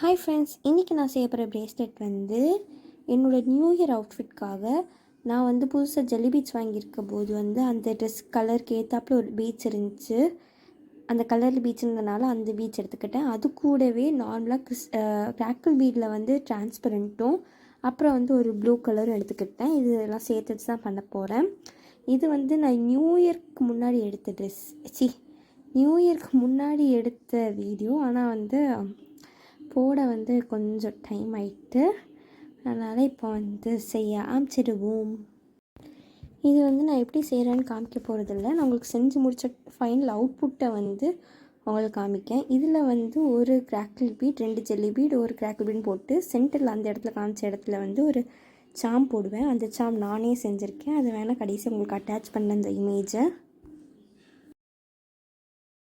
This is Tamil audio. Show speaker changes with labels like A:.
A: ஹாய் ஃப்ரெண்ட்ஸ், இன்றைக்கி நான் செய்ய போகிற ப்ரேஸ்லெட் வந்து என்னோடய நியூ இயர் அவுட்ஃபிட்காக நான் வந்து புதுசாக ஜெல்லி பீட்ஸ் வாங்கியிருக்க போது வந்து அந்த ட்ரெஸ் கலருக்கு ஏற்றாப்புல ஒரு பீட்ஸ் இருந்துச்சு. அந்த கலரில் பீட்ஸ் இருந்தனால அந்த பீட்ஸ் எடுத்துக்கிட்டேன். அது கூடவே நார்மலாக கிராக்கிள் பீடில் வந்து டிரான்ஸ்பரண்ட்டும் அப்புறம் வந்து ஒரு ப்ளூ கலரும் எடுத்துக்கிட்டேன். இதெல்லாம் சேர்த்து வச்சு தான் பண்ண போகிறேன். இது வந்து நான் நியூ இயர்க்கு முன்னாடி எடுத்த நியூ இயர்க்கு முன்னாடி எடுத்த வீடியோ. ஆனால் வந்து போட வந்து கொஞ்சம் டைம் ஆகிட்டு, அதனால் இப்போ வந்து செய்ய ஆரம்பிச்சிடுவோம். இது வந்து நான் எப்படி செய்கிறேன்னு காமிக்க போகிறதில்ல. நான் உங்களுக்கு செஞ்சு முடித்த ஃபைனல் அவுட்புட்டை வந்து உங்களுக்கு காமிக்கேன். இதில் வந்து ஒரு கிராக்கிள் பீட், 2 ஜெல்லி பீட், ஒரு கிராக்கிள் பீட் போட்டு சென்டரில் அந்த இடத்துல காமிச்ச இடத்துல வந்து ஒரு சாம் போடுவேன். அந்த சாம் நானே செஞ்சுருக்கேன். அதை வேணால் கடைசி உங்களுக்கு அட்டாச் பண்ண அந்த இமேஜை